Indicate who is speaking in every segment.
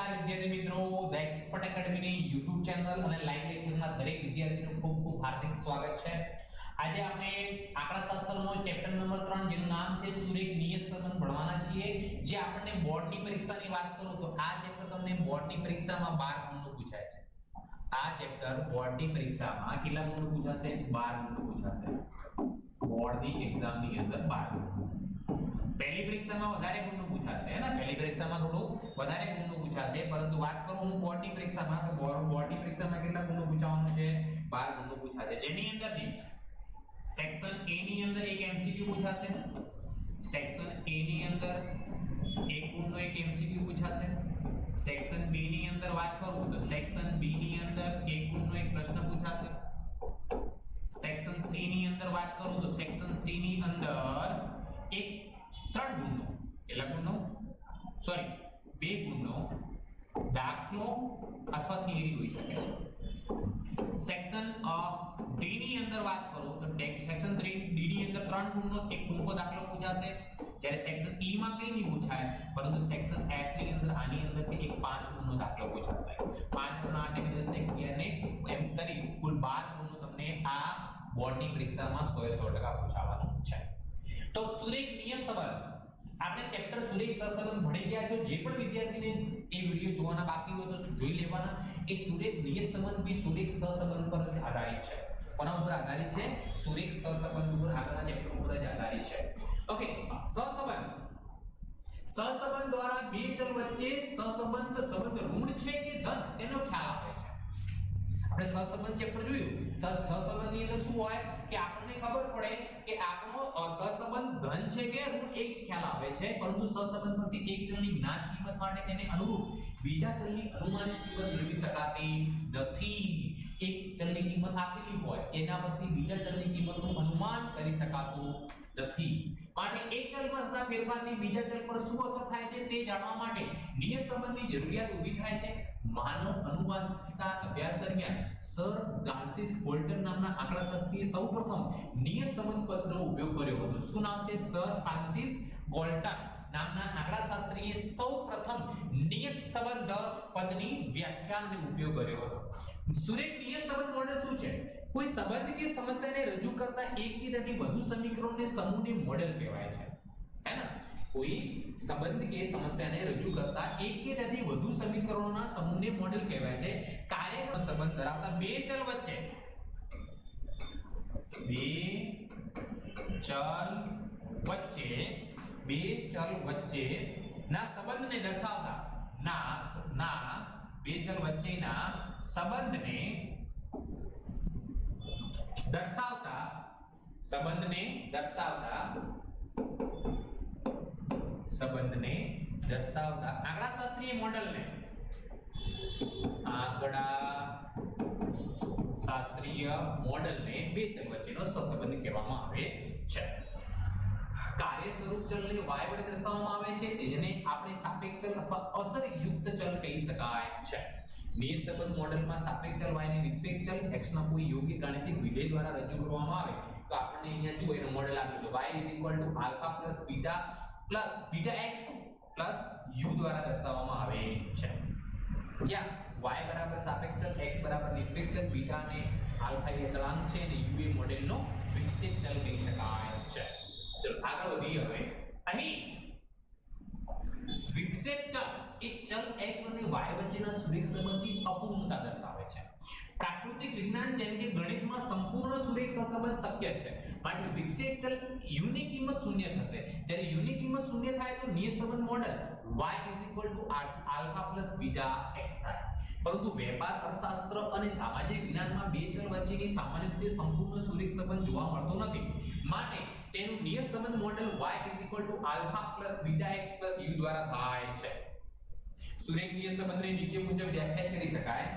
Speaker 1: નમસ્કાર વિદ્યાર્થી મિત્રો, ધ એક્સપર્ટ એકેડમીની YouTube ચેનલ અને લાઈવ લેક્ચરમાં દરેક વિદ્યાર્થીનું ખૂબ ખૂબ હાર્દિક સ્વાગત છે. આજે આપણે આંકડાશાસ્ત્રનો ચેપ્ટર નંબર 3 જેનું નામ છે સુરેખ નિયત સંબંધ ભણવાના છીએ. જે આપણને બોર્ડની પરીક્ષાની વાત કરું તો આ ચેપ્ટર તમને બોર્ડની પરીક્ષામાં 12 ગુણનું પૂછાય છે. આ ચેપ્ટર બોર્ડની પરીક્ષામાં કેટલા ગુણનું પૂછાશે? 12 ગુણનું પૂછાશે. બોર્ડની એક્ઝામની અંદર 12 ગુણ. પહેલી પરીક્ષામાં વધારે ગુણનું પૂછાશે હે ને, પહેલી પરીક્ષામાં થોડું વધારે ગુણનું પૂછાશે, પરંતુ વાત કરું હું બોર્ડની પરીક્ષામાં તો બોર્ડની પરીક્ષામાં કેટલા ગુણનું પૂછવાનું છે? 12 ગુણનું પૂછાશે. જેની અંદરથી સેક્શન A ની અંદર એક MCQ પૂછાશે, સેક્શન A ની અંદર એક ગુણનો એક MCQ પૂછાશે. સેક્શન B ની અંદર વાત કરું તો સેક્શન B ની અંદર એક ગુણનો એક પ્રશ્ન પૂછાશે. સેક્શન C ની અંદર વાત કરું તો સેક્શન C ની અંદર એક 3 ગુણનો, કેટલા ગુણનો? સોરી 2 ગુણનો દાખલો અથવા થિયરી હોઈ શકે છે. સેક્શન D ની અંદર વાત કરું તો સેક્શન D ની અંદર 3 ગુણનો એક ટૂંકો દાખલો પૂછાશે. જ્યારે સેક્શન E માં કંઈ નહીં પૂછાય, પરંતુ સેક્શન F ની અંદર આની અંદરથી એક 5 ગુણનો દાખલો પૂછાશે. 5 ગુણ 8 ને 10 ને 11 ને એમ કરી કુલ 12 ગુણનો તમને આ બોર્ડની પરીક્ષામાં 100% પૂછાવાનું છે. તો સુરેખ નિયત સંબંધ આપણે ચેપ્ટર સુરેખ સહસંબંધ ભણી ગયા છો. જે પણ વિદ્યાર્થીને એ વિડિયો જોવાના બાકી હોય તો જોઈ લેવાના. એ સુરેખ નિયત સંબંધ બી સુરેખ સહસંબંધ પર જ આધારિત છે. કોના ઉપર આધારિત છે? સુરેખ સહસંબંધ ઉપર, આગળના ચેપ્ટર ઉપર જ આધારિત છે. ઓકે, સહસંબંધ દ્વારા બે ચલ વચ્ચે સંબંધ ઋણ છે કે ધન તેનો ખ્યાલ આપે છે. આપણે સહસંબંધ ચેપ્ટર જોયું. સહસંબંધની અંદર શું હોય કે આપણને ખબર પડે કે આપણો સહસંબંધ ધન છે કે ઋણ એ જ ખ્યાલ આપે છે, પરંતુ સહસંબંધ પરથી એક ચલની જ્ઞાત કિંમત માટે તેને અનુરૂપ બીજા ચલની અનુમાનિત કિંમત મેળવી શકાતી નથી. એક ચલની કિંમત આપેલી હોય એના પરથી બીજા ચલની કિંમતનું અનુમાન કરી શકાતું નથી. માટે એક ચલ પર થતા ફેરફારની બીજા ચલ પર શું અસર થાય છે તે જાણવા માટે નિયત સંબંધની જરૂરિયાત ઊભી થાય છે. માનવ અનુમાનિકતા અભ્યાસ દરમિયાન સર ફ્રાન્સિસ ગોલ્ટન નામના આંકડાશાસ્ત્રીએ સૌપ્રથમ નિયત સંબંધ પદનો ઉપયોગ કર્યો હતો. શું નામ છે? સર ફ્રાન્સિસ ગોલ્ટન નામના આંકડાશાસ્ત્રીએ સૌપ્રથમ નિયત સંબંધ પદની વ્યાખ્યાનો ઉપયોગ કર્યો હતો. સુરેખ નિયત સંબંધ મોડેલ શું છે? કોઈ સંબંધ કે સમસ્યાને રજૂ કરતા એક કે તેથી વધુ સમીકરણોને સમૂહને મોડેલ કહેવાય છે. હે ને? કોઈ સંબંધ કે સમસ્યાને રજૂ કરતા એક કે તેથી વધુ સમીકરણોના સમૂહને મોડેલ કહેવાય છે. કાર્યક્રમ સંબંધ ધરાવતા બે ચલ વચ્ચે ના સંબંધને દર્શાવતા બે ચલ વચ્ચેના સંબંધને દર્શાવતા આંકડાશાસ્ત્રીય મોડેલને બે ચલ વચ્ચેનો સહસંબંધ કહેવામાં આવે છે. કાર્ય સ્વરૂપ ચલને y વડે દર્શાવવામાં આવે છે, જેને આપણે સાપેક્ષ ચલ અથવા અસરયુક્ત ચલ કહી શકાય છે. નિયત સંબંધ મોડેલમાં સાપેક્ષ ચલ y ને નિરપેક્ષ ચલ x ના કોઈ યોગ્ય ગાણિતિક વિધેય દ્વારા રજૂ કરવામાં આવે તો આપણને અહીંયા જુઓ એનું મોડેલ આપ્યું છે. y = α + β x + u દ્વારા દર્શાવવામાં આવે છે. જ્યાં y બરાબર સાપેક્ષ ચલ, x બરાબર નિરપેક્ષ ચલ, β ને આલ્ફા એ અચળાંક છે અને u એ મોડેલનો વિકસિત ચલ કહી શકાય છે. ચલો આગળ વધીએ. હવે અહીં વિક્ષેપ ચલ એ ચલ x અને y વચ્ચેના સુરેખ સંબંધની અપૂર્ણતા દર્શાવે છે. પ્રાકૃતિક વિજ્ઞાન જેમ કે ગણિતમાં સંપૂર્ણ સુરેખ સહસંબંધ શક્ય છે. માટે વિક્ષેપ ચલ u ની કિંમત શૂન્ય થશે. જ્યારે u ની કિંમત શૂન્ય થાય તો નિયત સંબંધ મોડેલ y = α + β x થાય. પરંતુ વેપાર, અર્થશાસ્ત્ર અને સામાજિક વિજ્ઞાનમાં બે ચલ વચ્ચેની સામાન્ય રીતે સંપૂર્ણ સુરેખ સંબંધ જોવા મળતો નથી. માટે તેનું નિયત સંબંધ મોડેલ y = α + β x + u દ્વારા થાય છે. સુરેખ નિયત સંબંધને નીચે મુજબ વ્યાખ્યાયિત કરી શકાય.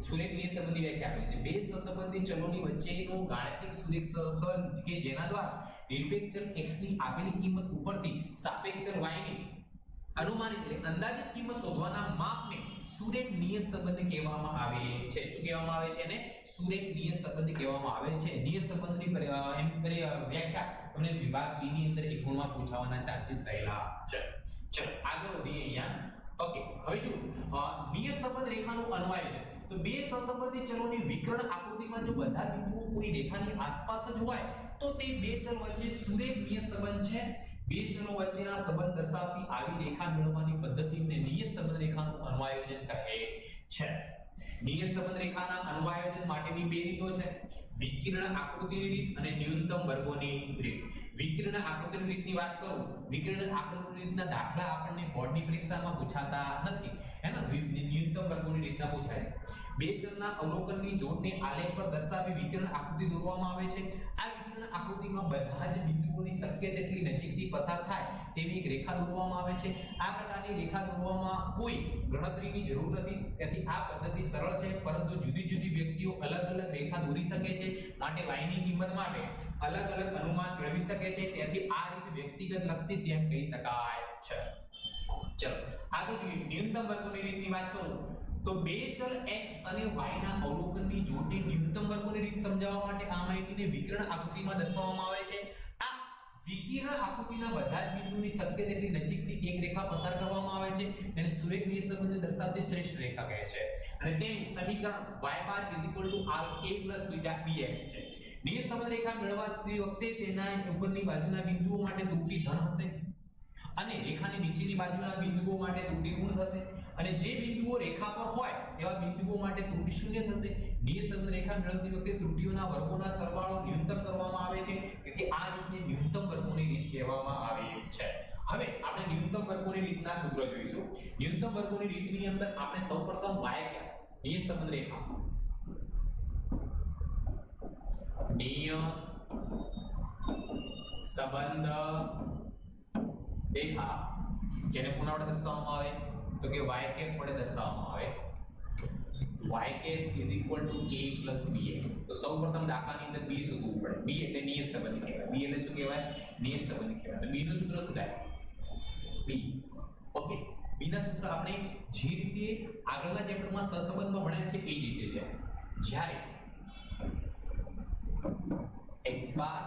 Speaker 1: સુરેખ નિયત સંબંધની વ્યાખ્યા આપી છે. બે સહસંબંધી ચલોની વચ્ચેનો ગાણિતિક સુરેખ સંબંધ કે જેના દ્વારા નિરપેક્ષ ચલ x ની આપેલી કિંમત ઉપરથી સાપેક્ષ ચલ y ની અનુમાનિત એટલે અંદાજિત કિંમત શોધવાના માપને સુરેખ નિયત સંબંધ કહેવામાં આવે છે. શું કહેવામાં આવે છે? એને સુરેખ નિયત સંબંધ કહેવામાં આવે છે. નિયત સંબંધની વ્યાખ્યા તમને વિભાગ B ની અંદર એક ગુણમાં પૂછાવાના ચાન્સીસ રહેલા છે. ચલો આગળ વધીએ. અહીંયા ઓકે, હવે જો નિયત સંબંધ રેખાનું અન્વય તો બે સહસંબંધી ચલોની વિકર્ણ આકૃતિમાં જો બધા બિંદુઓ કોઈ રેખાની આસપાસ જ હોય તો તે બે ચલ વચ્ચે સુરેખ નિયત સંબંધ છે. બે ચલો વચ્ચેના સંબંધ દર્શાવતી આવી રેખા મેળવવાની પદ્ધતિને નિયત સંબંધ રેખાનું અન્વયોજન કહે છે. નિયત સંબંધ રેખાના અન્વયોજન માટેની બે રીતો છે: વિકર્ણ આકૃતિની રીત અને ન્યૂનતમ વર્ગોની રીત. વિકર્ણ આકૃતિની રીતની વાત કરું, વિકર્ણ આકૃતિની રીતના દાખલા આપણને બોર્ડની પરીક્ષામાં પૂછાતા નથી, હે ને? ન્યૂનતમ વર્ગોની રીતના પૂછાય છે. બે ચલના અવલોકનની જોડને આલેખ પર દર્શાવી વિકર્ણ આકૃતિ દોરવામાં આવે છે. આ વિકર્ણ આકૃતિમાં બધા જ બિંદુઓની શક્ય તેટલી નજીકથી પસાર થાય તેવી એક રેખા દોરવામાં આવે છે. આ પ્રકારની રેખા દોરવામાં કોઈ ગણતરીની જરૂર નથી, તેથી આ પદ્ધતિ સરળ છે, પરંતુ જુદી જુદી વ્યક્તિઓ અલગ અલગ રેખા દોરી શકે છે, માટે y ની કિંમત માટે અલગ અલગ અનુમાન મેળવી શકે છે. તેથી આ રીત વ્યક્તિગત લક્ષી તેમ કહી શકાય છે. ચલો આગળ જોઈએ. ન્યૂનતમ વર્ગોની રીતની વાત કરું તો બે ચલ x અને y ના અવલોકનની જોડને ન્યૂનતમ વર્ગોની રીત સમજાવવા માટે આ માહિતીને વિકર્ણ આકૃતિમાં દર્શાવવામાં આવે છે. આ વિકર્ણ આકૃતિના બધા જ બિંદુની શક્ય તેટલી નજીકથી એક રેખા પસાર કરવામાં આવે છે. તેને સુરેખ નિયત સંબંધને દર્શાવતી શ્રેષ્ઠ રેખા કહે છે, અને તેનું સમીકરણ y = a + β bx છે. નિયત સંબંધ રેખા મેળવતી વખતે તેના ઉપરની બાજુના બિંદુઓ માટે ત્રુટિ ધન હશે અને રેખાની નીચેની બાજુના બિંદુઓ માટે ત્રુટિ ઋણ થશે, અને જે બિંદુઓ રેખા પર હોય એવા બિંદુઓ માટે ત્રુટિ શૂન્ય થશે. નિયત સંબંધ રેખા મેળવતી વખતે ત્રુટિઓના વર્ગોના સરવાળો ન્યૂનતમ કરવામાં આવે છે, તેથી આ રીતને ન્યૂનતમ વર્ગોની રીત કહેવામાં આવે છે. હવે આપણે ન્યૂનતમ વર્ગોની રીતના સૂત્ર જોઈશું. ન્યૂનતમ વર્ગોની રીતની અંદર આપણે સૌપ્રથમ y નિયત સંબંધ રેખા નિયત સંબંધ રેખા જેને કોના વડે દર્શાવવામાં આવે તો કે y કેપ વડે દર્શાવવામાં આવે. y cap = a + bx. તો સૌપ્રથમ દાખલાની અંદર b શોધવું પડે. b એટલે નિયત સંબંધ કહેવાય. b એટલે શું કહેવાય? નિયત સંબંધ કહેવાય. તો b નું સૂત્ર શું થાય? b. ઓકે, b ના સૂત્ર આપણે જે રીતે આગળના ચેપ્ટરમાં સહસંબંધમાં ભણ્યા છે એ રીતે છે. જ્યારે x બાર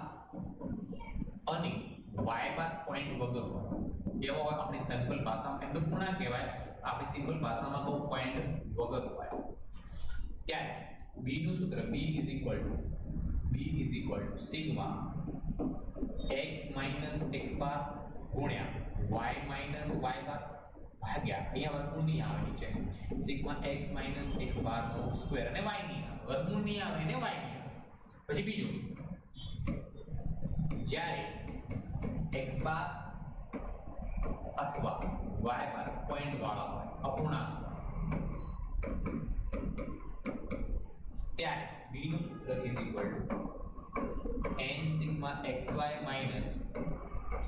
Speaker 1: અને y બાર પોઈન્ટ વગર હોય એવો હોય, આપણી સિમ્પલ ભાષામાં એમ તો પૂર્ણાંક કહેવાય, આપણી સિમ્પલ ભાષામાં કહું પોઈન્ટ વગર હોય, ત્યારે b નું સૂત્ર b = સિગ્મા x - x બાર ગુણ્યા y - y બાર ભાગ્યા અહીંયા વર્ગમૂળ નહીં આવે નીચે સિગ્મા x - x બાર નો સ્ક્વેર, અને y નહીં આવે, વર્ગમૂળ નહીં આવે અને y નહીં આવે. પછી બીજું, જ્યારે x બાર અથવા y બાર પોઈન્ટ વાળા હોય, અપૂર્ણાંક, ત્યારે b નું સૂત્ર = n sigma xy minus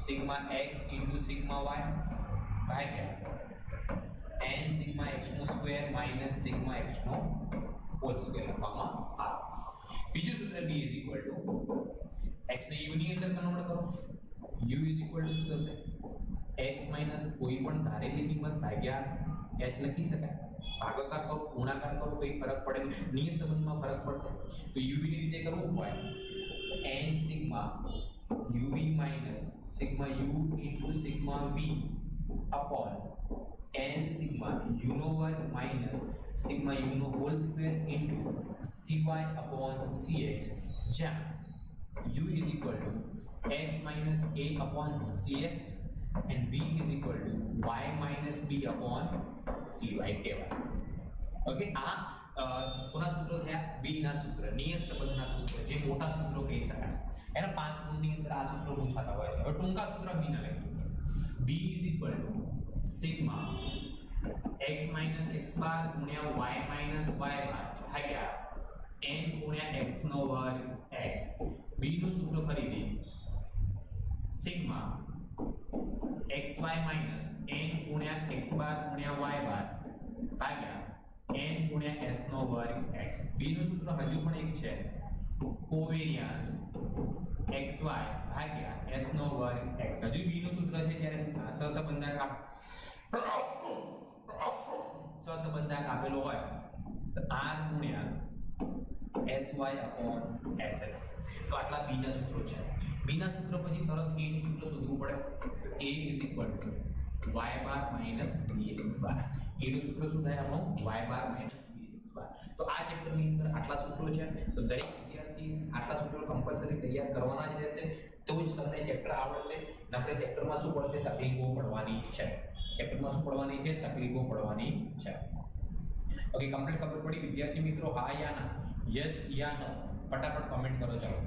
Speaker 1: sigma x into sigma y ભાગ્યા n સિગ્મા x નો સ્ક્વેર માઈનસ સિગ્મા x નો હોલ સ્ક્વેર લખવામાં આવે. બીજું સૂત્ર b x ને u ની અંદર કન્વર્ટ કરો. u શું થશે? x માઈનસ કોઈ પણ ધારેલી કિંમત ભાગ્યા h લખી શકાય. ભાગાકાર કરો, ગુણાકાર કરો, કોઈ ફરક પડે નહીં. નિયત સંબંધમાં ફરક પડશે તો uv ની રીતે કરવું હોય n sigma uv minus sigma u into sigma v upon n sigma u નો વર્ગ માઈનસ સિગ્મા u નો whole square into cy upon cx, જ્યાં u x minus a upon cx and v y minus b upon cy કહેવાય. Okay, આ કોના સૂત્રો થયા? b ના સૂત્ર, નિયત સંબંધના સૂત્ર, જે મોટા સૂત્રો કહી શકાય. એના 5 ગુણની અંદર આ સૂત્રો પૂછાતા હોય છે. હવે ટૂંકા સૂત્ર b ના લખીએ. b sigma x minus x બાર ગુણ્યા y minus y બાર ભાગ્યા n ગુણ્યા x નો વર્ગ x. b નું સૂત્ર ફરી દઈએ. સિગ્મા xy minus n ગુણ્યા x બાર ગુણ્યા y બાર ભાગ્યા n ગુણ્યા s નો વર્ગ x. b નું સૂત્ર હજુ પણ એક છે, કોવેરિયન્સ xy ભાગ્યા s નો વર્ગ x. હજુ b નું સૂત્ર છે જ્યારે સહસંબંધક આપેલો હોય તો r ગુણ્યા sy upon ss. તો આટલા b ના સૂત્રો છે. b ના સૂત્ર પછી તરત a નું સૂત્ર શોધવું પડે. a y bar minus bx બાર. એનું સૂત્ર શું થાય આપણું y બાર માઈનસ bx બાર. તો આ ચેપ્ટરની અંદર આટલા સૂત્રો છે. તો દરેક વિદ્યાર્થી આટલા સૂત્રો કમ્પલસરી તૈયાર કરવાના જ રહેશે. તો જ તમને ચેપ્ટર આવડશે. નકર ચેપ્ટરમાં શું પડશે? તકલીફો પડવાની છે. ચેપ્ટરમાં શું પડવાની છે? તકલીફો પડવાની છે. ઓકે, કમ્પ્લીટ ખબર પડી વિદ્યાર્થી મિત્રો? હા યા ના? યસ યા નો? ફટાફટ કમેન્ટ કરો. ચાલો,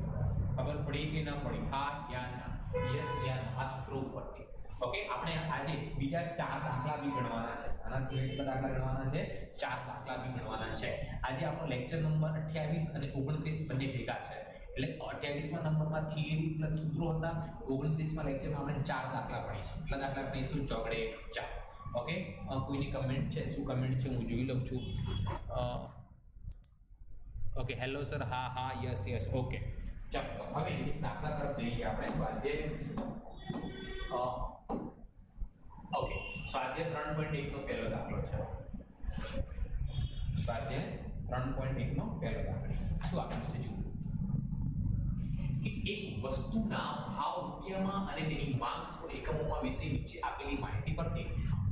Speaker 1: ખબર પડી કે ના પડી? હા યા ના? યસ યા નો? આ સૂત્રો ઉપરથી. ઓકે, આપણે આજે બીજા 4 દાખલા બી ગણવાના છે. આના સિવાય કેટલા દાખલા ગણવાના છે? 4 દાખલા બી ગણવાના છે. આજે આપણો લેક્ચર નંબર 28 અને 29 બંને ભેગા છે. એટલે 28મા નંબરમાં થિયરી પ્લસ સૂત્રો હતા. 29મા લેક્ચરમાં આપણે 4 દાખલા ભણીશું. કેટલા દાખલા ભણીશું? ચોગડે 4. ઓકે, કોઈની કમેન્ટ છે? શું કમેન્ટ છે હું જોઈ લઉં છું. Okay, hello sir. હા હા, યસ યસ. ઓકે, ચાલો હવે દાખલા તરફ જઈએ આપણે. સ્વાધ્યાય ઓકે, સ્વાધ્યાય 3.1 નો પહેલો દાખલો છે. સ્વાધ્યાય 3.1 નો પહેલો દાખલો શું આપેલું છે? જુઓ કે એક વસ્તુના ભાવ રૂપિયામાં અને તેની માંગ 100 એકમોમાં વિશે નીચે આપેલી માહિતી પરથી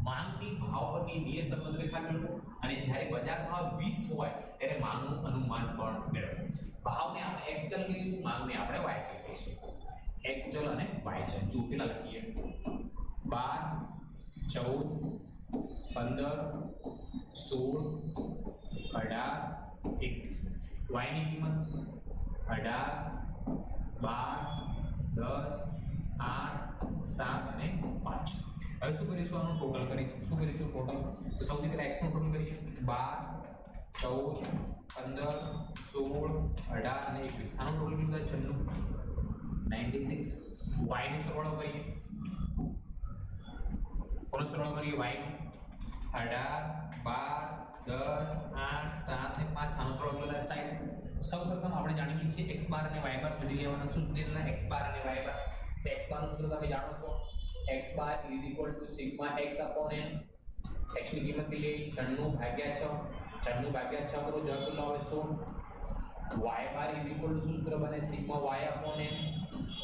Speaker 1: માંગની ભાવ પરની નિયત સંબંધ રેખા મેળવો અને જ્યારે બજાર ભાવ 20 હોય ત્યારે માંગનું અનુમાન પણ મેળવો. ભાવને આપણે x ચલ કહીશું, માંગને આપણે y ચલ કહીશું. x ચલ અને y ચલ. જો પેલા લખીએ 12 14 15 16 18 21. y ની કિંમત 18 12 10 8 7 અને 5. હવે શું કરીશું? આનું ટોટલ કરીશું. શું કરીશું? ટોટલ. તો સૌથી પહેલા x નું ટોટલ કરીએ. 12 14 15 16 18 અને 21. આનું ટોટલ કેટલું થાય? 96. y નો સરવાળો કરીએ. કોનો સરવાળો કરીએ? y નો 18 12 10 8 7 અને 5. આનો સરવાળો કેટલો થાય? 60. સૌપ્રથમ આપણે જાણીએ છીએ x બાર અને y બાર શોધી લેવાના. શું શોધી લેવાના? x બાર અને y બાર. તો x બાર નું સૂત્ર તમે જાણો છો. x બાર sigma x upon n. x ની કિંમત કેટલી? 96 ભાગ્યા 6. 96 ભાગ્યા 6 કરો, જવાબ કેટલો આવે? 16. y બાર શું સૂત્ર બને? સિગ્મા y upon n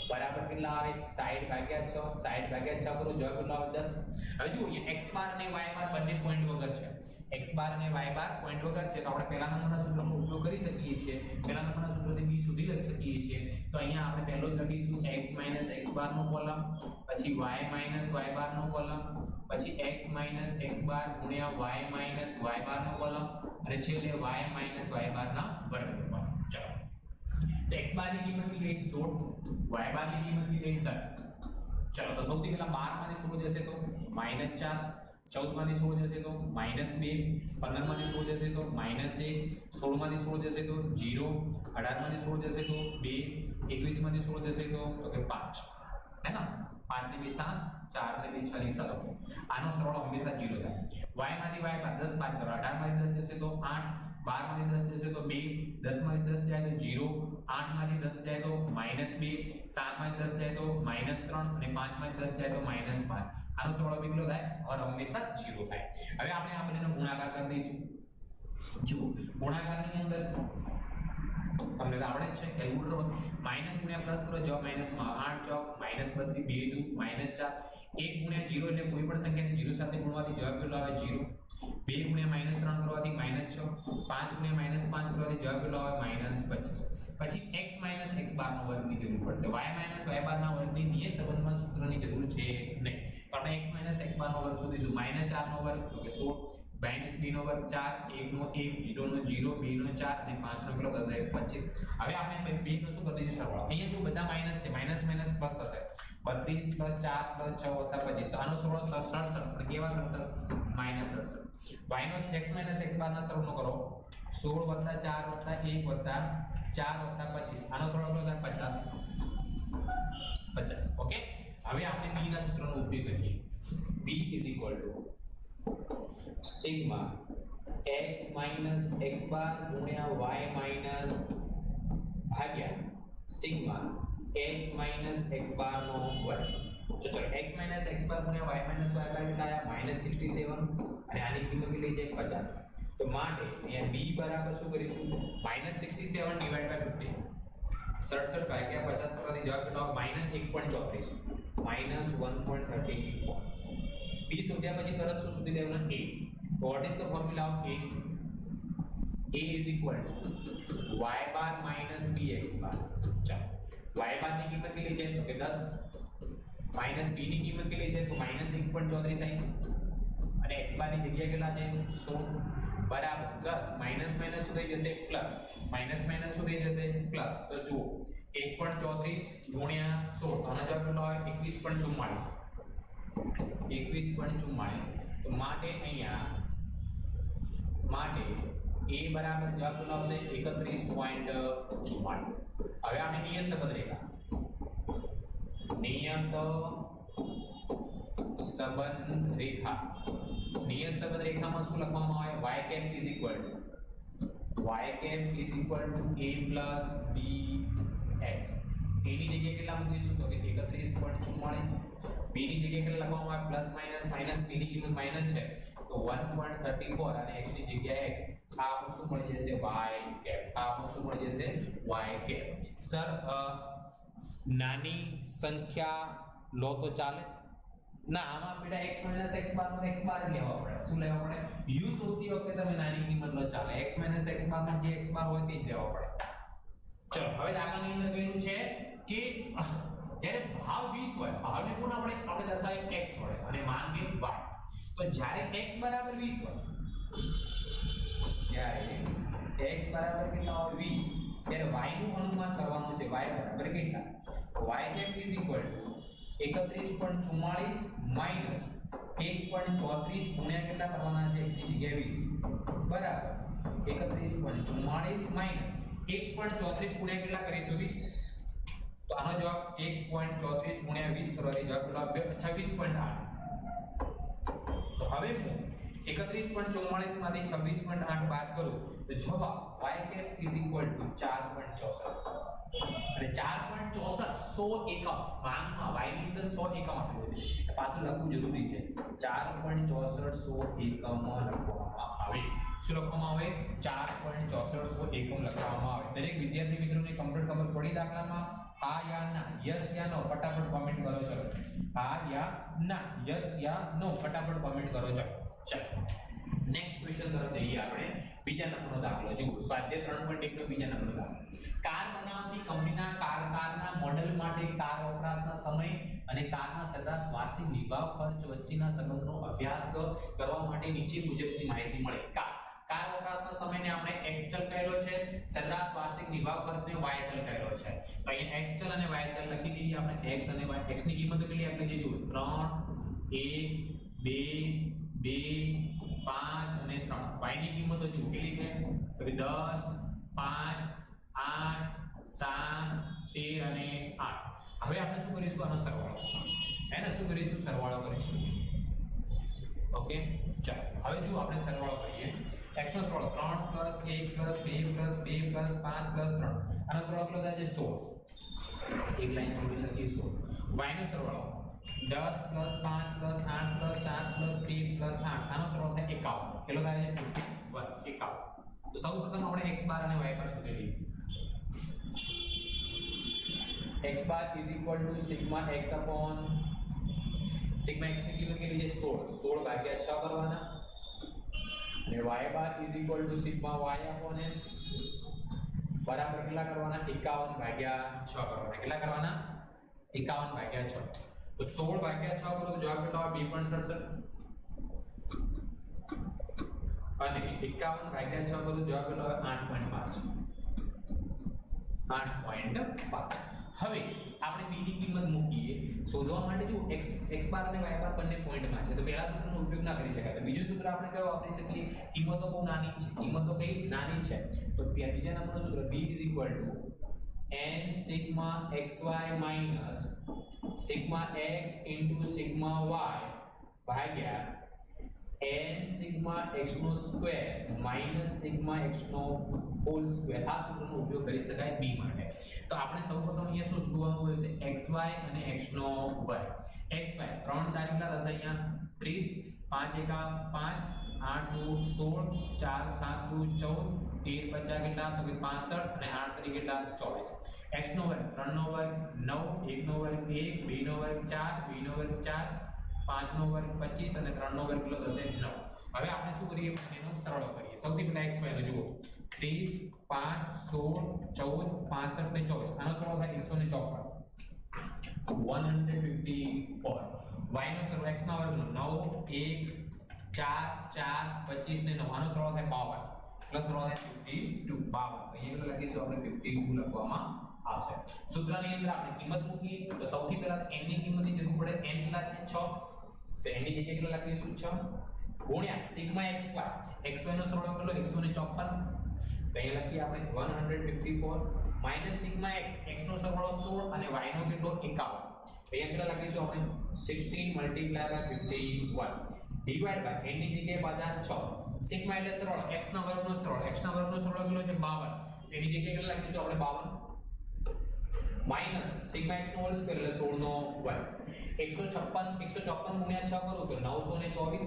Speaker 1: બરાબર કેટલા આવે? 60 ભાગ્યા 6. 60 ભાગ્યા 6 કરો, જવાબ કેટલો આવે? 10. હવે જુઓ, અહીંયા x બાર અને y બાર બંને પોઈન્ટ વગર છે. x બાર અને y બાર પોઈન્ટ વગર છે. તો આપણે પહેલા નંબરના સૂત્રનો ઉપયોગ કરી શકીએ છીએ. પહેલા નંબરના સૂત્રથી b સુધી લખી શકીએ છીએ. તો અહીંયા આપણે પહેલો જ લખીશું x x બાર નો કોલમ, પછી y y બાર નો કોલમ, પછી x x બાર ગુણ્યા y y બાર નો કોલમ અને છેલ્લે y y બાર ના વર્ગ નો કોલમ. ચાલો, તો x બાર ની કિંમત કેટલી? 16. y બાર ની કિંમત કેટલી? 10. ચલો, તો સૌથી પહેલા 12 માંથી 16 જશે તો -4, 14 માંથી 16 જશે તો -2, 15 માંથી 16 જશે તો -1, 16 માંથી 16 જશે તો 0, 18 માંથી 16 જશે તો 2, 21 માંથી 16 જશે તો કે 5. है ना? 5 ને 2 7, 4 ને 2 6 ચલો, આનો સરવાળો હંમેશા 0 થાય. y માંથી y બાદ 10 બાદ કરો, 18 માંથી 10 જશે તો 8, 12 માંથી 10 જશે તો 2, 10 માંથી 10 જાય તો 0, 8 માંથી 10 જાય તો -2, 7 માંથી 10 જાય તો -3 અને 5 માંથી 10 જાય તો -5. આનો સરવાળો કેટલો થાય? और હંમેશા 0 થાય. હવે આપણે આ બંનેનો ગુણાકાર કરી દઈશું. જુઓ, ગુણાકારની અંદર તમને તો આવડે જ છે, કેલ્ક્યુલેટર માઈનસ ગુણ્યા પ્લસ કરો, જવાબ -8 ચોક -32 2 2 -4. 1 ગુણ્યા 0 એટલે કોઈ પણ સંખ્યાને 0 સાથે ગુણવાથી જવાબ કેટલો આવે? 0. 2 ગુણ્યા -3 કરવાથી -6. 5 ગુણ્યા -5 કરવાથી જવાબ કેટલો આવે? -25. પછી x x બાર નો વર્ગની જરૂર પડશે. y y બાર ના વર્ગની નિયત સંબંધમાં સૂત્રની જરૂર છે નહીં. તો આપણે x x બાર નો વર્ગ શોધીશું. -4 નો વર્ગ તો કે 16, -2 નો વર્ગ 4, 1 નો 1, 0 નો 0, 2 નો 4 અને 5 નો કેટલો થશે? 25. હવે આપણે બે નો શું કરી દઈશું? સરવાળો. અહીંયા જો બધા માઈનસ છે, માઈનસ પ્લસ થશે. 32 + 4 + 6 + 25. તો આનો સરવાળો 67 પણ કેવા 67? -67. y નો x x બાર ના સરવાળો કરો. 16 + 4 + 1 + 4 + 25. આનો સરવાળો કેટલો થાય? 50. ઓકે, હવે આપણે b ના સૂત્રનો ઉપયોગ કરીએ. b સિગ્મા x x બાર ગુણ્યા y ભાગ્યા સિગ્મા x x બાર નો વર્ગ. તો ચલો, x x બાર ગુણ્યા y y બાર કેટલા આયા? -67 અને આની કિંમત કેટલી છે? 50. તો માટે અહીંયા b બરાબર શું કરીશું? -67 / 50. 67 ભાગ્યા 50 કરવાથી જવાબ કેટલો આવે? -1.34, -1.34. b b શોધ્યા પછી તરત શું શોધી દેવાનું a. What is the formula of a? A is equal to y bar minus bx bar. ચાલો y bar ની કિંમત કેટલી છે તો કે 10 માઈનસ b ની કિંમત કેટલી છે તો -1.34 આવી અને x bar ની જગ્યાએ કેટલા છે 16 બરાબર 10 માઈનસ માઈનસ શું થઈ જશે પ્લસ માઈનસ માઈનસ શું થઈ જશે પ્લસ. તો જુઓ 1.34 ગુણ્યા 16 આનો જવાબ કેટલો આવે 21.44 તો માટે અહીંયા માટે a બરાબર જવાબ કેટલો આવશે 31.44. હવે આપણે નિયત સંબંધ રેખા નિયત સંબંધ રેખામાં શું લખવામાં આવે y cap is equal to a plus bx. a ની જગ્યાએ કેટલા મૂકીશું તો કે 31.44. b ની જગ્યાએ કેટલા લખવામાં આવે પ્લસ માઈનસ માઈનસ b ની કિંમત માઈનસ છે તો 1.34 અને x ની જગ્યાએ x. આ આપણું શું મળી જશે y cap. આ આપણું શું મળી જશે y cap. સર નાની સંખ્યા લો તો ચાલે ના? આમાં બેટા x x બાર માં x બાર જ લેવા પડે. શું લેવા પડે? u શોધતી વખતે તમે નાની કિંમત લો ચાલે. x x બાર માં જે x બાર હોય તે જ લેવા પડે. ચલો હવે દાખલાની અંદર કહેલું છે કે જ્યારે ભાવ 20 હોય ભાવને કોણ આપણે દર્શાવીએ x વડે અને માન કે y. તો જ્યારે x બરાબર 20 હોય જ્યારે x બરાબર કેટલા હોય 20 ત્યારે y નું અનુમાન કરવાનું છે. y બરાબર કેટલા y cap is equal to 31.44 minus 1.34 ગુણ્યા કેટલા કરવાના છે x ની જગ્યાએ 20 બરાબર 31.44 માઈનસ 1.34 ગુણ્યા કેટલા કરીશું 20. તો આનો જવાબ 1.34 ગુણ્યા 20 કરવાથી જવાબ કેટલો 26.8. તો હવે હું 31.44 માંથી 26.8 બાદ કરું તો જવાબ y cap is equal to 4.64. અને 4.64 100 એકમ માંગમાં y ની અંદર 100 એકમ આપેલું છે પાછળ લખવું જરૂરી છે. 4.64 100 એકમ લખવામાં આવે. શું લખવામાં આવે 4.64 એકમ લખવામાં આવે. દરેક વિદ્યાર્થી મિત્રોને કમ્પ્લીટ ખબર પડી દાખલામાં? હા યા ના? યસ યા નો? ફટાફટ કોમેન્ટ કરો. ચલો હા યા ના? યસ યા નો? ફટાફટ કોમેન્ટ કરો. ચલો નેક્સ્ટ ક્વેશ્ચન તરફ જઈએ આપણે. બીજા નંબરનો દાખલો જુઓ. સ્વાધ્યાય 3.1 નો બીજા નંબરનો દાખલો. કાર બનાવતી કંપનીના કારના મોડેલ માટે કાર વપરાશના સમય અને કારના સરેરાશ વાર્ષિક નિભાવ ખર્ચ વચ્ચેના સંબંધનો અભ્યાસ કરવા માટે નીચે મુજબની માહિતી મળે. કાર વપરાશના સમયને આપણે x ચલ કહેલો છે, સરેરાશ વાર્ષિક નિભાવ ખર્ચને y ચલ કહેલો છે. તો અહીંયા x ચલ અને y ચલ લખી દઈએ આપણે. x અને y. x ની કિંમતો કેટલી આપણે જે જુઓ 3 1 2 2 5 અને 3. y ની કિંમતો જુઓ કેટલી છે તો કે 10 5 8 7 13 અને 8. હવે આપણે શું કરીશું આનો સરવાળો. શું કરીશું? સરવાળો કરીશું. ઓકે ચાલો હવે જો આપણે સરવાળો કરીએ. x નો સરવાળો 3 + 1 + 2 + 2 + 5 + 3. આનો સરવાળો કેટલો થાય છે 16. એક લાઈન છોડી લખીએ 16. y નો સરવાળો 10 + 5 + 8 + 7 + 3 + 8. આનો સરવાળો થાય 51. કેટલો થાય છે 51. તો સૌપ્રથમ આપણે x બાર અને y બાર શોધી લઈએ. x બાર = sigma x upon sigma x ની કિંમત કેટલી છે 16 ભાગ્યા 6 કરવાના અને y બાર = સિગ્મા y upon n બરાબર કેટલા કરવાના 51 ભાગ્યા 6 કરવાના. કેટલા કરવાના 51 ભાગ્યા 6. તો 16 ભાગ્યા 6 કરો તો જવાબ કેટલો આવે 2.67 અને 51 ભાગ્યા 6 કરો તો જવાબ કેટલો આવે 8.5. હવે આપણે b ની કિંમત મૂકીએ. શોધવા માટે જો x બાર અને y બાર બંને પોઈન્ટમાં છે તો પહેલા સૂત્રનો ઉપયોગ ના કરી શકાય. તો બીજું સૂત્ર આપણે કયો વાપરી શકીએ? કિંમતો બહુ નાની છે. કિંમતો કઈ નાની છે તો બીજા નંબરનું સૂત્ર b n sigma xy minus sigma x into sigma y ભાગ્યા n sigma x નો સ્ક્વેર minus sigma x નો હોલ સ્ક્વેર. આ સૂત્રનો ઉપયોગ કરી શકાય b માટે. તો આપણે સૌપ્રથમ અહીંયા શું શોધવાનું રહેશે xy અને x નો વર્ગ. xy 3 તારીખના થશે અહીંયા 30 5 એકા 5 8 2 16 4 7 2 14 13 50 કેટલા તો કે 65 અને 8 તરીકે કેટલા 24. x નો વર્ગ 3 નો વર્ગ 9 1 નો વર્ગ 1 2 નો વર્ગ 4 2 નો વર્ગ 4 5 નો વર્ગ 25 અને 3 નો વર્ગ કેટલો થશે 9. હવે આપણે શું કરીએ એનો સરળ કરીએ. સૌથી પહેલા x y નો જુઓ 30 5 16 14 65 ને 24 આનો સરળ થાય 154 154 y નો સરળ x ના વર્ગનો 9 1 4 4 25 ને 9 આનો સરળ થાય 52 પ્લસ સરળ થાય 52 52 અહીંયા કેટલું લખીશું આપણે 52 લખવામાં આવશે. સૂત્રની અંદર આપણે કિંમત મૂકીએ તો સૌથી પહેલા n ની કિંમતની જરૂર પડે. n કેટલા છે 6 તો n ની જગ્યાએ કેટલા લખીશું 6 ગુણ્યા સિગ્મા xy નો સરવાળો કેટલો 154 તો અહીંયા લખીએ આપણે 154 માઈનસ સિગ્મા x નો સરવાળો 16 અને y નો કેટલો 51 અહીંયા કેટલા લખીશું આપણે 16 multiply by 51 divide by n ની જગ્યાએ પાછા 6 સિગ્મા એટલે સરવાળો x ના વર્ગનો સરવાળો કેટલો છે 52 એની જગ્યાએ કેટલા લખીશું આપણે 52 માઈનસ સિગ્મા x નો હોલ સ્ક્વેર એટલે 16 નો વર્ગ 154 ગુણ્યા 6 કરું તો 924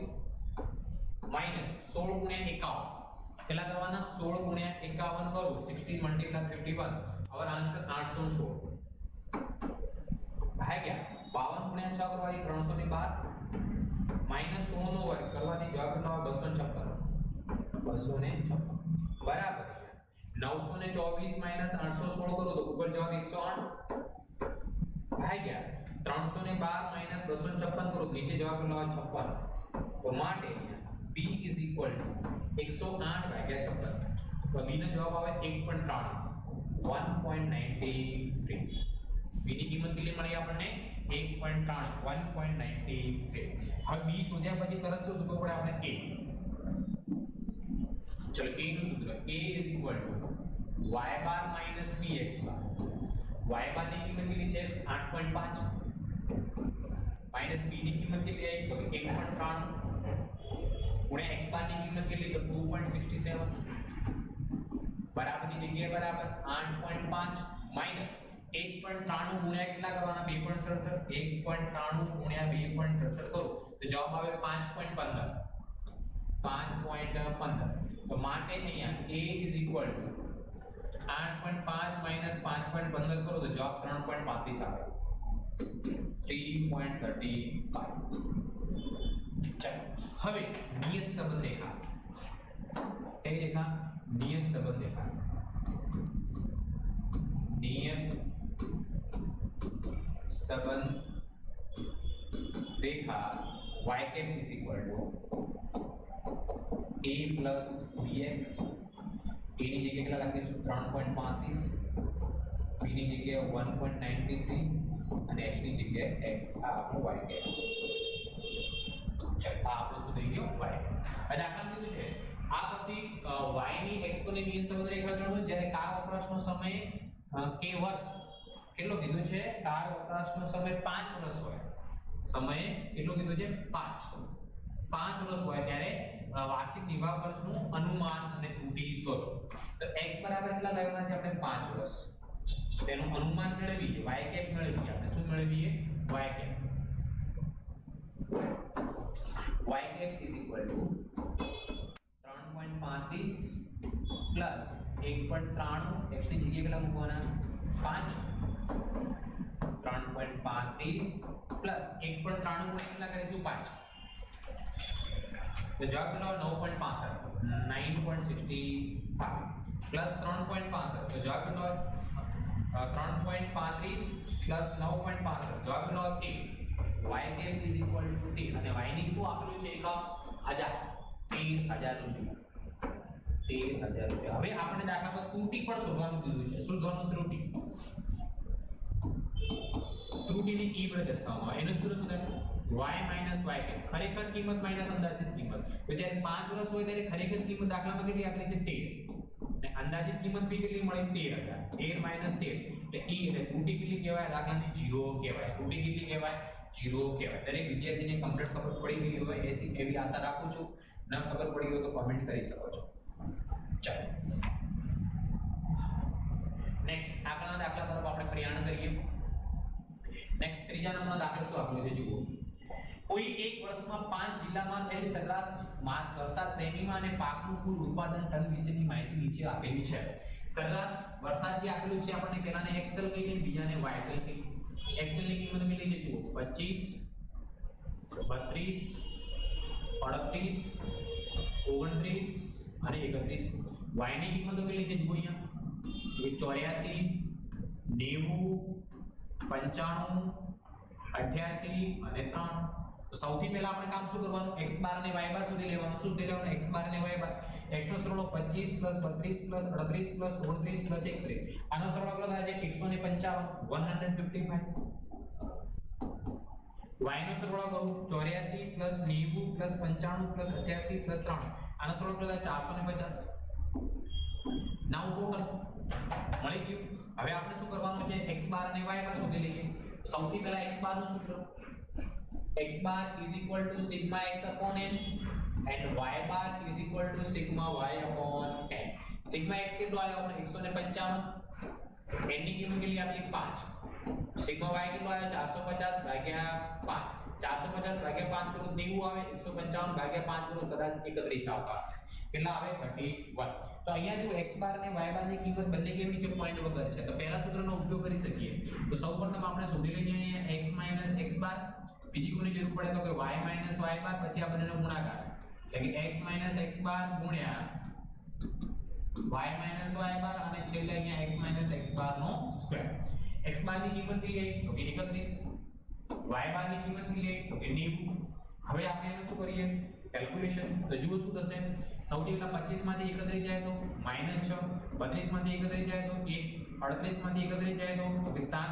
Speaker 1: માઈનસ 16 ગુણ્યા 51 કેટલા કરવાના 16 ગુણ્યા 51 કરું 16 મલ્ટીપ્લાય 51 our આન્સર 816 ભાગ્યા 52 ગુણ્યા 6 કરવાથી 312 માઈનસ 16 નો વર્ગ કરવાથી જવાબ કેટલો આવે 256 બરાબર 924 માઈનસ 816 કરો તો ઉપર જવાબ 108 ભાગ્યા 312 માઈનસ 256 કરો નીચે જવાબ કેટલો આવે 56 તો માટે b is equal to 108 ભાગ્યા 56 તો b નો જવાબ આવે 1.93 b ની કિંમત કેટલી મળી આપણને 1.93 હવે b શોધ્યા પછી તરત શું શોધવું પડે આપણે a ચલો a નું સૂત્ર a is equal to y bar minus bx bar y bar ની કિંમત કેટલી છે 8.5 માઈનસ b ની કિંમત કેટલી આવી તો 1.93 ગુણ્યા x બાર ની કિંમત કેટલી તો 2.67 બરાબર ની જગ્યાએ બરાબર 8.5 માઈનસ 1.93 ગુણ્યા કેટલા કરવાના 2.67 1.93 ગુણ્યા 2.67 કરો તો જવાબ આવે 5.15 તો માટે અહીંયા a is equal to 8.5 minus 5.15 કરો તો જવાબ 3.35 આવે 3.35 હવે નિયત સંબંધ રેખા કઈ રેખા નિયત સંબંધ રેખા નિયત સંબંધ રેખા y cap is equal to a plus bx a ની જગ્યાએ કેટલા લખીશું 3.35 b ની જગ્યાએ 1.93 અને x ની જગ્યાએ x આ આપણો y cap ચલ આ આપણો શું થઈ ગયો y હવે દાખલા કીધું છે આ પછી y ની x ની નિયત સંબંધ રેખા ગણો જ્યારે કાર વપરાશનો સમય k વર્ષ કેટલો કીધું છે કાર વપરાશનો સમય 5 વર્ષ હોય સમય કેટલો કીધું છે 5 વર્ષ હોય ત્યારે વાર્ષિક નિર્વાહ ખર્ચનું અનુમાન અને ત્રુટિ શોધો તો x બરાબર કેટલા લેવાના છે આપણે 5 વર્ષ તેનું અનુમાન મેળવીએ y cap મેળવીએ આપણે શું મેળવીએ y cap is equal to 3.35 plus 1.93 x ની જગ્યાએ કેટલા મૂકવાના 5 3.35 plus 1.93 ગુણ્યા કેટલા કરીશું 5 તો જવાબ કેટલો 9.65 plus 3.65 તો જવાબ કેટલો 3.35 plus 9.65 જવાબ કેટલો 13 y cap is equal to 13 અને y ની શું આપેલું છે એકમ 1000 રૂપિયા હવે આપણે દાખલા પર ત્રુટિ પણ શોધવાનું કીધું છે શોધવાનું ત્રુટિની e વડે દર્શાવવામાં આવે એનું સૂત્ર શું થાય y minus y cap ખરેખર કિંમત માઈનસ અંદાજિત કિંમત તો જ્યારે 5 વર્ષ હોય ત્યારે ખરેખર કિંમત દાખલામાં કેટલી આપેલી છે 13 અને અંદાજિત કિંમત બી કેટલી મળી 13000 13 માઈનસ 13 એટલે e એટલે ત્રુટિ કેટલી કહેવાય દાખલાની 0 કહેવાય ત્રુટિ કેટલી કહેવાય 0 કહેવાય દરેક વિદ્યાર્થીને કમ્પ્લીટ ખબર પડી ગઈ હોય એવી આશા રાખું છું ન ખબર પડી હોય તો કમેન્ટ કરી શકો છો ચાલો નેક્સ્ટ આગળના દાખલા તરફ આપણે પ્રયાણ કરીએ નેક્સ્ટ ત્રીજા નંબરનો દાખલો શું આપ્યો છે જુઓ કોઈ એક વર્ષમાં 5 જિલ્લામાં થયેલી સરેરાશ વરસાદ શ્રેણીમાં અને પાકનું કુલ ઉત્પાદન ટન વિશેની માહિતી નીચે આપેલી છે સરેરાશ વરસાદ જે આપેલું છે આપણને પહેલાને x ચલ કહીએ બીજાને y ચલ કહીએ x ચલની કિંમત કેટલી છે જુઓ 25 32 38 29 અને 31 y ની કિંમતો કેટલી છે જુઓ અહીંયા એ 84 90 95 88 અને 3 તો સૌથી પહેલા આપણે કામ શું કરવાનું x બાર અને y બાર શોધી લેવાનું શું શોધી લેવાનું x બાર અને y બાર x નો સરવાળો 25 32 38 29 31 આનો સરવાળો કેટલો થાય છે 155 y નો સરવાળો કરું 84 90 95 88 3 આનો સરવાળો કેટલો થાય 450 નાઉ ટોટલ મળી ગયું હવે આપણે શું કરવાનું છે x બાર અને y બાર શોધી લઈએ તો સૌથી પહેલા x બાર નું સૂત્ર x bar is equal to sigma x upon n and y bar is equal to sigma y upon n. Sigma x કેટલો આવ્યો આપણે 155 n ની કિંમત કેટલી આપી 5 sigma y કેટલો આવ્યો 450 ભાગ્યા 5 450 ભાગ્યા 5 કરું 90 આવે 155 ભાગ્યા 5 કરું કદાચ 31 આવતા હશે કેટલા આવે 31 તો અહીંયા જો x બાર અને y બાર ની કિંમત બંને કેવી છે પોઈન્ટ વગર છે તો પહેલા સૂત્રનો ઉપયોગ કરી શકીએ તો સૌપ્રથમ આપણે શોધી લઈએ અહીંયા x x બાર બીજી કોની જરૂર પડે તો કે y y બાર પછી આ બંનેનો ગુણાકાર એટલે કે x x બાર ગુણ્યા y y બાર અને છેલ્લે અહીંયા x x બાર નો સ્ક્વેર x બાર ની કિંમત કેટલી આવી તો કે 31 y બાર ની કિંમત કેટલી આવી તો કે 90 હવે આપણે એનું શું કરીએ કેલ્ક્યુલેશન તો જુઓ શું થશે સૌથી પહેલા 25 માંથી 31 જાય તો -6 32 માંથી 31 જાય તો 1 38 માંથી 31 જાય તો 7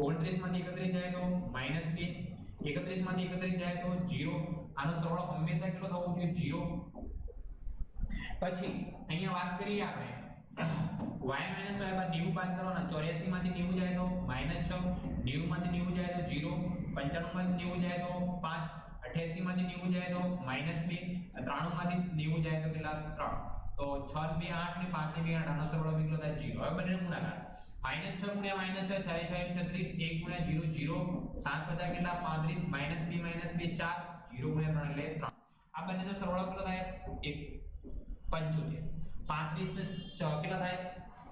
Speaker 1: 29 માંથી 31 જાય તો -2 31 માંથી 31 જાય તો 0 આનો સરવાળો હંમેશા કેટલો થવો જોઈએ 0 પછી અહીંયા વાત કરીએ આપણે y y બાર 90 બાદ કરવાના 84 માંથી 90 જાય તો -6 90 માંથી 90 જાય તો 0 95 માંથી 90 જાય તો 5 88 માંથી 90 જાય તો -2 93 માંથી 90 જાય તો કેટલા 3 તો 6 2 8 ને 5 ને 2 8 આનો સરવાળો કેટલો થાય 0 હવે બંનેનો ગુણાકાર -6 ગુણ્યા -6 થાય 36 1 ગુણ્યા 0 0 7 બધા કેટલા 35 -2 -2 4 0 ગુણ્યા 3 એટલે 3 આ બંનેનો સરવાળો કેટલો થાય 1 75 35 ને કેટલા થાય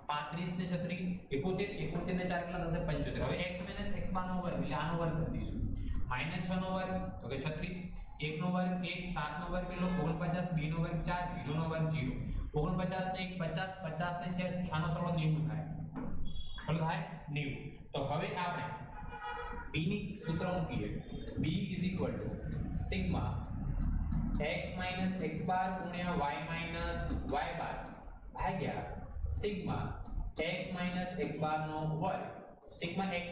Speaker 1: 35 ને 36 71 71 ને 4 કેટલા થશે 75 હવે x x બાર નો વર્ગ એટલે આનો વર્ગ કરી દઈશું -6 નો વર્ગ તો કે 36 1 નો વર્ગ 1 7 નો વર્ગ કેટલો 49 2 નો વર્ગ 4 0 નો વર્ગ 0 49 ને 1 50 50 ને 86 આનો સરવાળો 90 થાય કેટલો થાય 90 તો હવે આપણે b ની સૂત્ર મૂકીએ b sigma x x બાર ગુણ્યા y બાર ભાગ્યા sigma x x બાર નો વર્ગ sigma x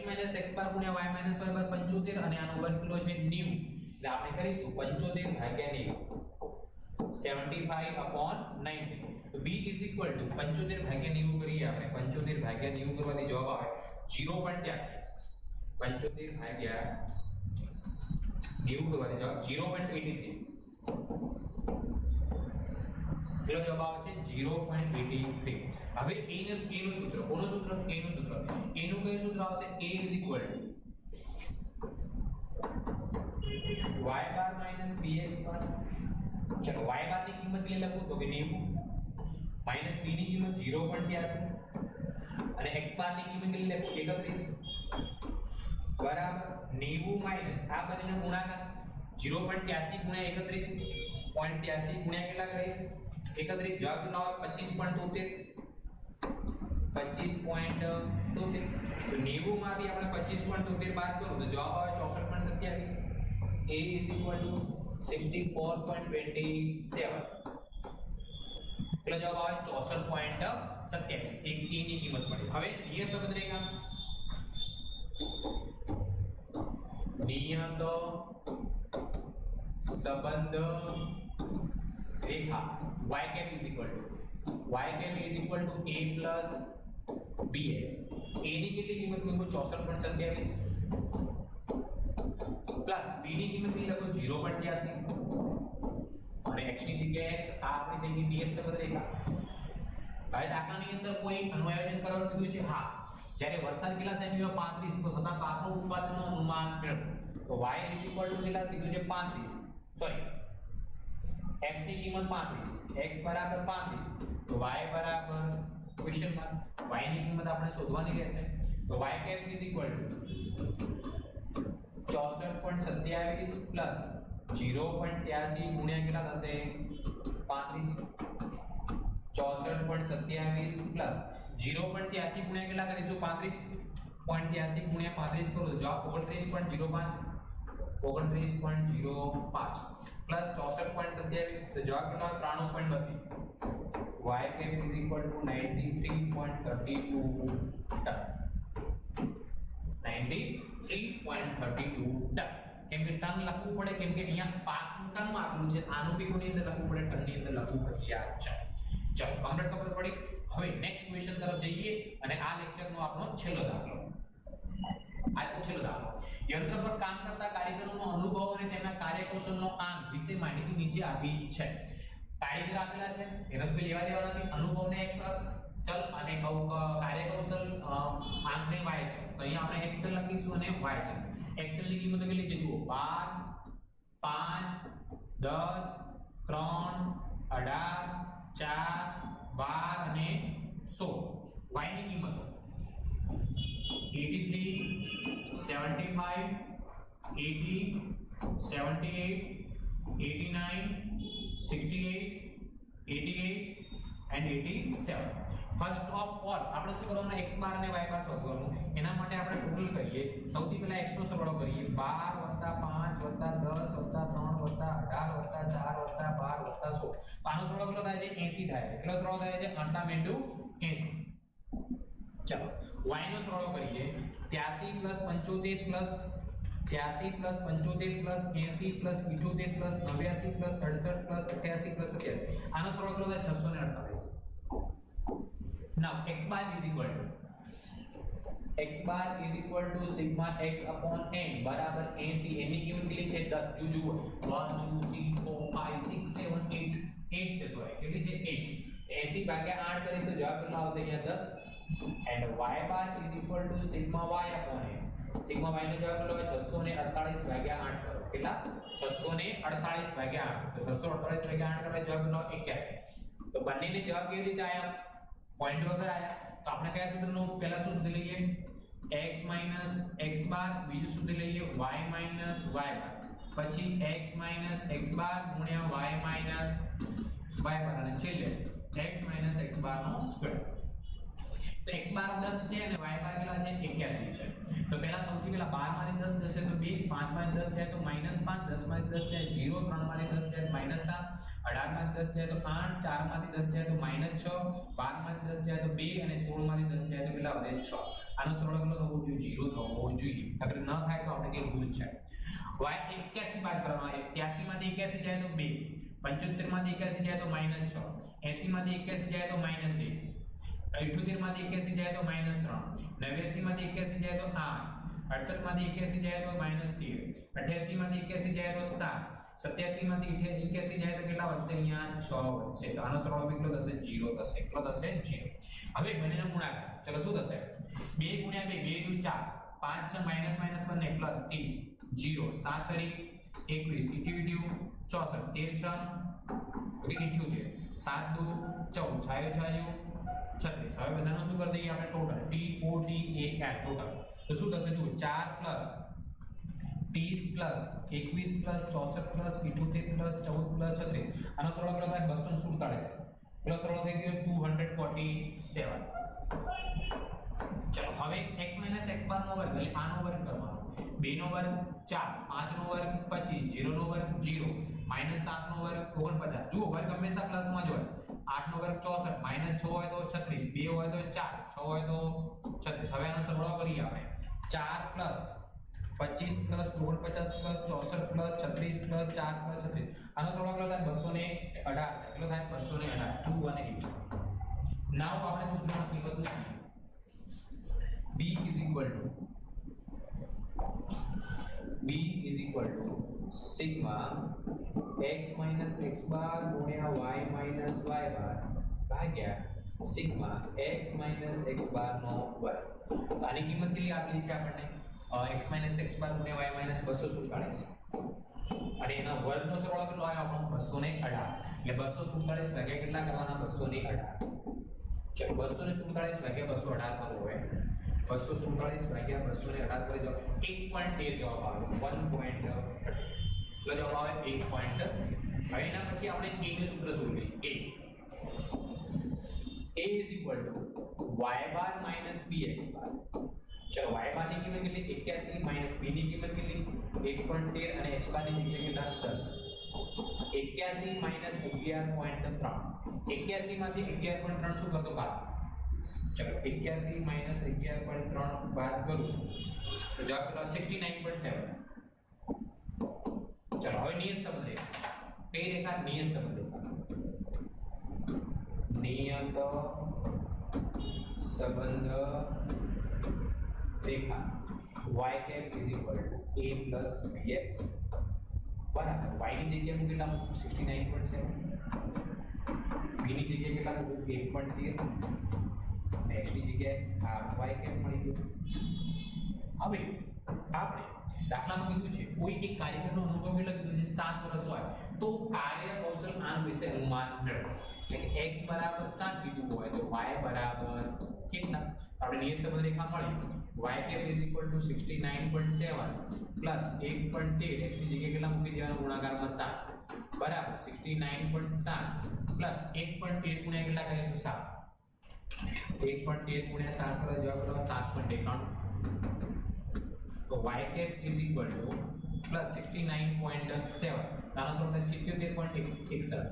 Speaker 1: x બાર ગુણ્યા y y બાર 75 અને આનો વર્ગ કેટલો છે 90 એટલે આપણે કરીશું 75 ભાગ્યા 90 75 upon 90 તો b 75 ભાગ્યા 90 કરીએ આપણે 75 ભાગ્યા 90 કરવાથી જવાબ આવે 0.83 75 ભાગ્યા 90 કરવાથી જવાબ 0.83 પેલો જવાબ આવે છે 0.83 હવે a નું સૂત્ર કોનું સૂત્ર a નું સૂત્ર a નું કયું સૂત્ર આવશે a y બાર bx બાર ચલો y બાર ની કિંમત કેટલી લખું તો કે 90 માઈનસ b ની કિંમત 0.83 અને x બાર ની કિંમત કેટલી લખું 31 બરાબર 90 માઈનસ આ બંનેનો ગુણાકાર 0.83 ગુણ્યા 31 0.83 ગુણ્યા કેટલા કરીશ 31 જવાબ કેટલો આવે 25.73 તો 90 માંથી આપણે 25.73 બાદ કરો તો જવાબ આવે 64.27 a is equal to 64.27 એટલે જવાબ આવે 64.27 એક e ની કિંમત મળી હવે નિયત સંબંધ રેખા નિયત સંબંધ રેખા y cap is equal to a plus bx a ની કેટલી કિંમત મૂકો 64.27 પ્લસ b ની કિંમત કેટલી લખો 0.83 અને x ની જગ્યાએ x આ આપણી થઈ ગઈ નિયત સંબંધ રેખા હવે દાખલાની અંદર કોઈ અન્વયોજન કરવાનું કીધું છે હા જ્યારે વરસાદ કેટલા સેન્ટીમીટર 35 તો થતા પાકનું ઉત્પાદનનું અનુમાન મેળવો તો y કેટલા કીધું છે 35 સોરી x ની કિંમત 35 x બરાબર 35 તો y બરાબર ક્વેશ્ચન માર્ક y ની કિંમત આપણે શોધવાની રહેશે તો y cap is equal to 64.27 plus 0.83 ગુણ્યા કેટલા થશે 35 64.27 પ્લસ 0.83 ગુણ્યા કેટલા કરીશું 35.83 ગુણ્યા 35 કરો તો જવાબ 29.05 પ્લસ 64.27 તો જવાબ કેટલો 93.32 y cap is equal to 93.32 ton 93.32 ton કેમ કે ટન લખવું પડે કેમ કે અહીંયા પાકનું ટન માં આપેલું છે આનું બી કોની અંદર લખવું પડે ટન ની અંદર લખવું પડે યાદ છે ચલો કમ્પ્લીટ ખબર પડી હવે નેક્સ્ટ ક્વેશ્ચન તરફ જઈએ અને આ લેક્ચર નો આપણો છેલ્લો દાખલો આજનો છેલ્લો દાખલો યંત્ર પર કામ કરતા કારીગરોનો અનુભવ અને તેમના કાર્યકૌશલનો આંક વિશે માહિતી નીચે આપી છે કારીગર આપેલા છે એનો કોઈ લેવા દેવા નથી અનુભવને x અક્ષ ચલ અને કાર્યકૌશલ આંકને y છે તો અહીંયા આપણે x ચલ લખીશું અને y છે x ચલ ની કિંમત કેટલી છે જુઓ 12 5 10 3 18 4 12 અને 16 y ની કિંમત 83 75 80 78 89 68 88 and 87 ફર્સ્ટ ઓફ ઓલ આપણે શું કરવાનું x બાર અને y બાર શોધ કરવાનું એના માટે આપણે ટોટલ કરીએ સૌથી પહેલા x નો સરવાળો કરીએ 12 5 10 3 18 4 12 16 તો આનો સરવાળો કેટલો થાય છે 80 થાય છે કેટલો સરવાળો થાય છે 88 80 ચલો y નો સરવાળો કરીએ 83 75 83 75 80 78 89 68 88 આનો સરવાળો કેટલો થાય 648 now x bar is equal to sigma x upon n બરાબર 80 n ની કિંમત કેટલી છે 10 જુઓ 1 2 3 4 5 6 7 8 8 છે સોરી કેટલી છે 8 80 ભાગ્યા 8 કરીશું જવાબ કેટલો આવશે અહીંયા 10 and y bar is equal to sigma y upon n sigma y નો જવાબ કેટલો હોય 648 ભાગ્યા 8 કરો કેટલા 648 ભાગ્યા 8 તો 648 ભાગ્યા 8 કરે જવાબ કેટલો 81 તો બંનેને જવાબ કેવી રીતે આયા પોઈન્ટ વગર આયા તો આપણે કયા સૂત્રનો પહેલા સૂત્ર લઈએ x x બાર બીજું સૂત્ર લઈએ y y બાર પછી x x બાર ગુણ્યા y y બાર અને છેલ્લે x x બાર નો સ્ક્વેર તો x બાર 10 છે અને y બાર કેટલા છે 81 છે તો પહેલા સૌથી પહેલા 12 માંથી 10 જશે તો 2 5 માંથી 10 જાય તો -5 10 માંથી 10 જાય 0 3 માંથી 10 જાય -7 18 માંથી 10 જાય તો 8 4 માંથી 10 જાય તો -6 12 માંથી 10 જાય તો 2 અને 16 માંથી 10 જાય તો કેટલા વધે 6 આનો સરવાળો કેટલો થવો જોઈએ 0 થવો જોઈએ અગર ન થાય તો આપણે કે ભૂલ છે y 81 બાદ કરવાનો 83 માંથી 81 જાય તો 2 75 માંથી 81 જાય તો -6 80 માંથી 81 જાય તો -1 78 માંથી 81 જાય તો -3 89 માંથી 81 જાય તો 8 68 માંથી 81 જાય તો -13 88 માંથી 81 જાય તો 7 87 માંથી 81 જાય તો કેટલા વધશે અહીંયા 6 વધશે તો આનો સરવાળો કેટલો થશે 0 થશે કેટલો થશે 0 હવે બંનેનો ગુણાકાર ચલો શું થશે 2 ગુણ્યા 2 2 * 4 5 માઈનસ માઈનસ બંને પ્લસ 30 0 7 તરી 21 81 64 13 6 ઓકે 78 7 2 14 6 6 36 હવે બધાનો શું કરી દઈએ આપણે total T O T A L total તો શું થશે જુઓ 4 plus 30 plus 21 plus 64 plus 78 plus 14 plus 36 આનો સરવાળો કેટલો થાય 247 પ્લસ સરવાળો થઈ ગયો 247 ચલો હવે x x બાર નો વર્ગ એટલે આનો વર્ગ કરવાનો 2 નો વર્ગ 4 5 નો વર્ગ 25 0 નો વર્ગ 0 -7 નો વર્ગ 49 જુઓ વર્ગ હંમેશા પ્લસ માં જ હોય 8 નો વર્ગ 64 -6 હોય તો 36 2 હોય તો 4 6 હોય તો 36 હવે આનો સરવાળો કરીએ આપણે 4 plus 25 plus 49 plus 64 plus 36 plus 4 plus 36 આનો સરવાળો કેટલો થાય 218 કેટલો થાય 218 218 નાઉ આપણે સૂત્રમાં કિંમત મૂકીએ b is equal to sigma x x બાર ગુણ્યા y y બાર ભાગ્યા sigma x x બાર નો વર્ગ આની કિંમત કેટલી આપેલી છે આપણને x x બાર ગુણ્યા y 247 અને એના વર્ગનો સરવાળો કેટલો આવ્યો આપણો 218 એટલે 247 ભાગ્યા કેટલા કરવાના 218 ચલો 247 ભાગ્યા 218 કરવો હોય 247 ભાગ્યા 218 કરી દો 1.13 જવાબ આવે 1.13 એટલે જવાબ આવે 1.13. હવે એના પછી આપણે a નું સૂત્ર શોધીએ a is equal to y bar minus bx bar. चलो y बार ની કિંમત કેટલી 81 માઈનસ b ની કિંમત કેટલી 1.13 અને x બાર ની કિંમત કેટલા 10. 81 માઈનસ 11.3 81 માંથી 11.3 શું કરતો બાદ. चलो 81 माइनस 11.3 बात करूं तो जवाब कितना 69.7. चलो હવે નિયત સંબંધ રેખા કઈ રેખા નિયત સંબંધ રેખા નિયત સંબંધ રેખા y cap is equal to a plus bx બરાબર y ની જગ્યાએ હું કેટલા મૂકું 69.7 b ની જગ્યાએ કેટલા મૂકું 1.13 x ની જગ્યાએ આ y કેમ મળી ગયું. હવે આપણે દાખલામાં કીધું છે કોઈ એક કાર્યકરનો અનુભવ કેટલો કીધું છે 7 વર્ષ હોય તો કાર્ય કૌશલ આંક વિશે અનુમાન મેળવો. એટલે કે x બરાબર 7 કીધું હોય તો y બરાબર કેટલા આપણે નિયત સંબંધ રેખા મળી y cap is equal to 69.7 plus 1.13 x ની જગ્યાએ કેટલા મૂકી દેવાનું ગુણાકારમાં 7 બરાબર 69.7 plus 1.13 ગુણ્યા કેટલા કરીએ તો 7 1.13 गुणिया 7 पर जवाब करो 7.91 तो y cap is equal to plus 69.7 નાનો સ્વરૂપ 77.61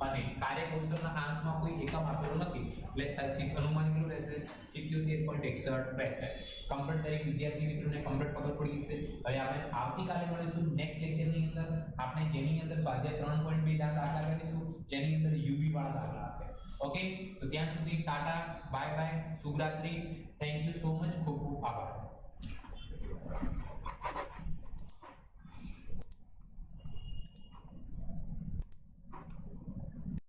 Speaker 1: અને કાર્ય કૌશલના આંકમાં કોઈ એકમ આપેલો નથી એટલે સાચી અનુમાન કેટલું રહેશે 77.61 રહેશે. કમ્પ્લીટ દરેક વિદ્યાર્થી મિત્રોને કમ્પ્લીટ ખબર પડી ગઈ છે. હવે આપણે આવતીકાલે મળીશું નેક્સ્ટ લેક્ચરની અંદર આપણે જેની અંદર સ્વાધ્યાય 3.2 દાખલા કરીશું જેની અંદર યુવી વાળા દાખલા હશે. ओके तो ત્યાં સુધી ટાટા બાય બાય શુભરાત્રી થેન્ક યુ સો મચ ખૂબ ખૂબ આભાર.